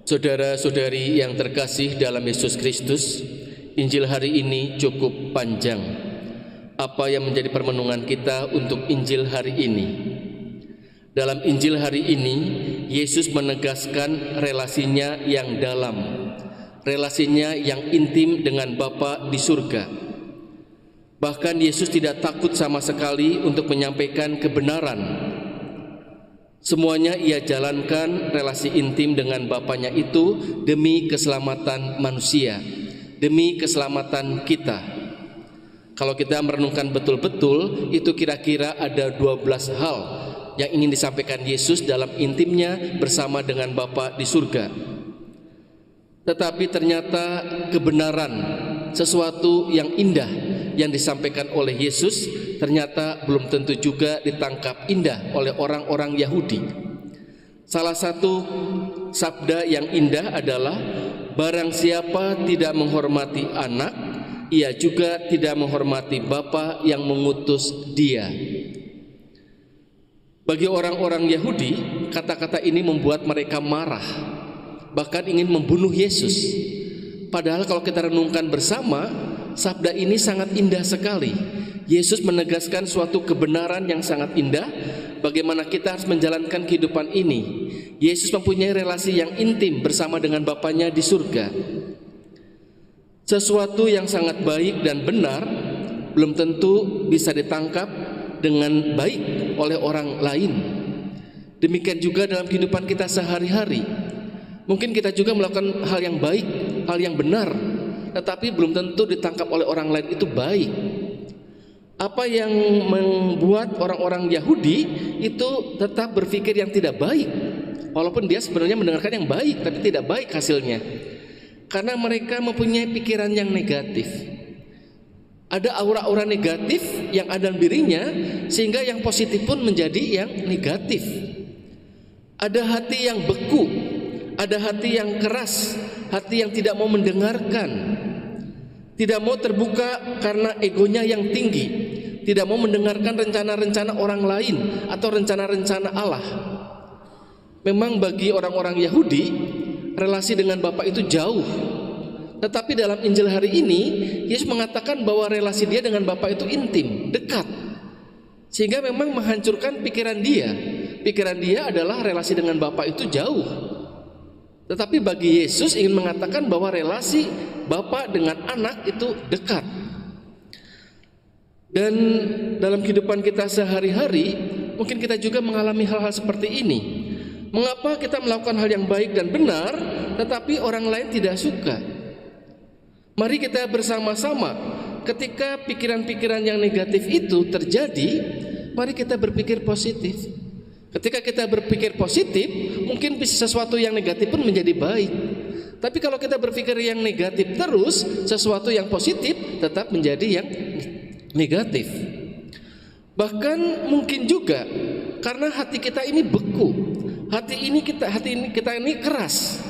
Saudara-saudari yang terkasih dalam Yesus Kristus, Injil hari ini cukup panjang. Apa yang menjadi permenungan kita untuk Injil hari ini? Dalam Injil hari ini, Yesus menegaskan relasinya yang dalam, relasinya yang intim dengan Bapa di surga. Bahkan Yesus tidak takut sama sekali untuk menyampaikan kebenaran. Semuanya ia jalankan relasi intim dengan Bapanya itu demi keselamatan manusia, demi keselamatan kita. Kalau kita merenungkan betul-betul, itu kira-kira ada 12 hal yang ingin disampaikan Yesus dalam intimnya bersama dengan Bapa di surga. Tetapi ternyata kebenaran, sesuatu yang indah yang disampaikan oleh Yesus ternyata belum tentu juga ditangkap indah oleh orang-orang Yahudi. Salah satu sabda yang indah adalah, barang siapa tidak menghormati anak, ia juga tidak menghormati Bapa yang mengutus dia. Bagi orang-orang Yahudi, kata-kata ini membuat mereka marah, bahkan ingin membunuh Yesus. Padahal kalau kita renungkan bersama, sabda ini sangat indah sekali. Yesus menegaskan suatu kebenaran yang sangat indah, bagaimana kita harus menjalankan kehidupan ini. Yesus mempunyai relasi yang intim bersama dengan Bapanya di surga. Sesuatu yang sangat baik dan benar belum tentu bisa ditangkap dengan baik oleh orang lain. Demikian juga dalam kehidupan kita sehari-hari. Mungkin kita juga melakukan hal yang baik, hal yang benar, tetapi belum tentu ditangkap oleh orang lain itu baik. Apa yang membuat orang-orang Yahudi itu tetap berpikir yang tidak baik, walaupun dia sebenarnya mendengarkan yang baik, tapi tidak baik hasilnya, karena mereka mempunyai pikiran yang negatif. Ada aura-aura negatif yang ada dalam dirinya, sehingga yang positif pun menjadi yang negatif. Ada hati yang beku, ada hati yang keras, hati yang tidak mau mendengarkan, tidak mau terbuka karena egonya yang tinggi, tidak mau mendengarkan rencana-rencana orang lain atau rencana-rencana Allah. Memang bagi orang-orang Yahudi, relasi dengan Bapa itu jauh. Tetapi dalam Injil hari ini, Yesus mengatakan bahwa relasi dia dengan Bapa itu intim, dekat. Sehingga memang menghancurkan pikiran dia. Pikiran dia adalah relasi dengan Bapa itu jauh. Tetapi bagi Yesus ingin mengatakan bahwa relasi Bapa dengan anak itu dekat. Dan dalam kehidupan kita sehari-hari, mungkin kita juga mengalami hal-hal seperti ini. Mengapa kita melakukan hal yang baik dan benar, tetapi orang lain tidak suka? Mari kita bersama-sama, ketika pikiran-pikiran yang negatif itu terjadi, mari kita berpikir positif. Ketika kita berpikir positif, mungkin sesuatu yang negatif pun menjadi baik. Tapi kalau kita berpikir yang negatif terus, sesuatu yang positif tetap menjadi yang negatif. Bahkan mungkin juga karena hati kita ini beku, hati kita ini keras.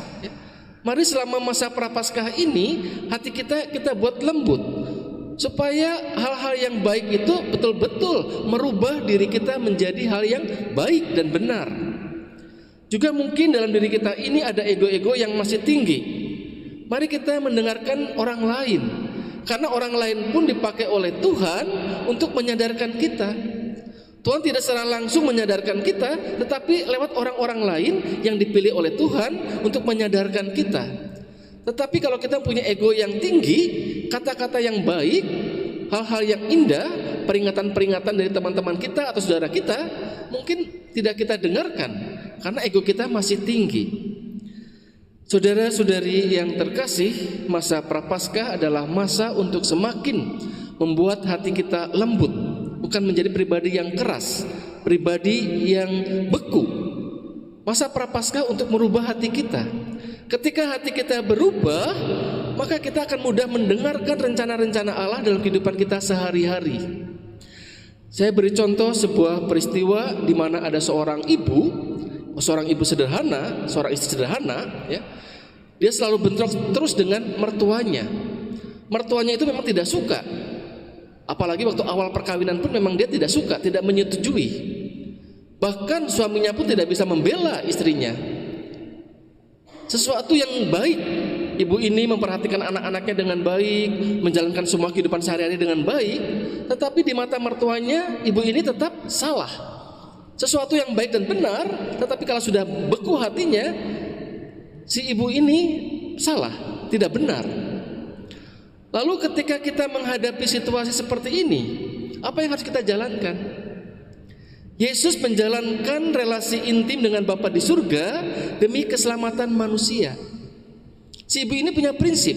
Mari selama masa Prapaskah ini, hati kita buat lembut, supaya hal-hal yang baik itu betul-betul merubah diri kita menjadi hal yang baik dan benar. Juga mungkin dalam diri kita ini ada ego-ego yang masih tinggi. Mari kita mendengarkan orang lain, karena orang lain pun dipakai oleh Tuhan untuk menyadarkan kita. Tuhan tidak secara langsung menyadarkan kita, tetapi lewat orang-orang lain yang dipilih oleh Tuhan untuk menyadarkan kita. Tetapi kalau kita punya ego yang tinggi, kata-kata yang baik, hal-hal yang indah, peringatan-peringatan dari teman-teman kita atau saudara kita, mungkin tidak kita dengarkan karena ego kita masih tinggi. Saudara-saudari yang terkasih, masa Prapaskah adalah masa untuk semakin membuat hati kita lembut, bukan menjadi pribadi yang keras, pribadi yang beku. Masa Prapaskah untuk merubah hati kita. Ketika hati kita berubah, maka kita akan mudah mendengarkan rencana-rencana Allah dalam kehidupan kita sehari-hari. Saya beri contoh sebuah peristiwa di mana ada seorang ibu sederhana, seorang istri sederhana, ya. Dia selalu bentrok terus dengan mertuanya. Mertuanya itu memang tidak suka. Apalagi waktu awal perkawinan pun memang dia tidak suka, tidak menyetujui. Bahkan suaminya pun tidak bisa membela istrinya. sesuatu yang baik. Ibu ini memperhatikan anak-anaknya dengan baik, menjalankan semua kehidupan sehari-hari dengan baik, tetapi di mata mertuanya ibu ini tetap salah. Sesuatu yang baik dan benar, tetapi kalau sudah beku hatinya, si ibu ini salah, tidak benar. Lalu ketika kita menghadapi situasi seperti ini, apa yang harus kita jalankan? Yesus menjalankan relasi intim dengan Bapa di surga demi keselamatan manusia. Si ibu ini punya prinsip,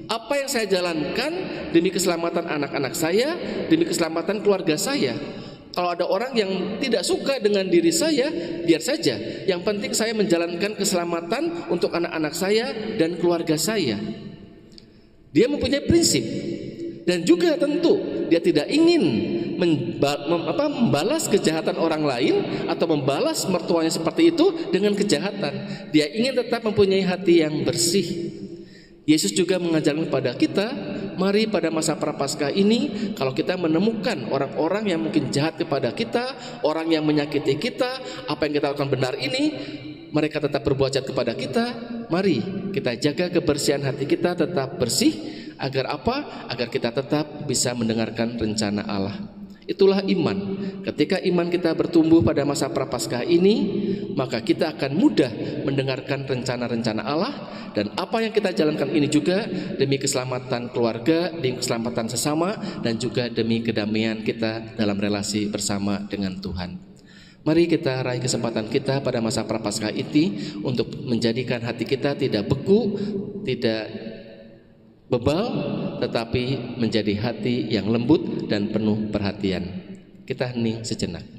apa yang saya jalankan demi keselamatan anak-anak saya, demi keselamatan keluarga saya. Kalau ada orang yang tidak suka dengan diri saya, biar saja. Yang penting saya menjalankan keselamatan untuk anak-anak saya dan keluarga saya. Dia mempunyai prinsip. Dan juga tentu dia tidak ingin membalas kejahatan orang lain atau membalas mertuanya seperti itu dengan kejahatan. Dia ingin tetap mempunyai hati yang bersih. Yesus juga mengajarkan kepada kita, mari pada masa Prapaskah ini, kalau kita menemukan orang-orang yang mungkin jahat kepada kita, orang yang menyakiti kita, apa yang kita lakukan benar ini, mereka tetap berbuat jahat kepada kita, mari kita jaga kebersihan hati kita tetap bersih. Agar apa? Agar kita tetap bisa mendengarkan rencana Allah. Itulah iman. Ketika iman kita bertumbuh pada masa Prapaskah ini, maka kita akan mudah mendengarkan rencana-rencana Allah. Dan apa yang kita jalankan ini juga demi keselamatan keluarga, demi keselamatan sesama, dan juga demi kedamaian kita dalam relasi bersama dengan Tuhan. Mari kita raih kesempatan kita pada masa Prapaskah ini untuk menjadikan hati kita tidak beku, tidak bebal, tetapi menjadi hati yang lembut dan penuh perhatian. Kita hening sejenak.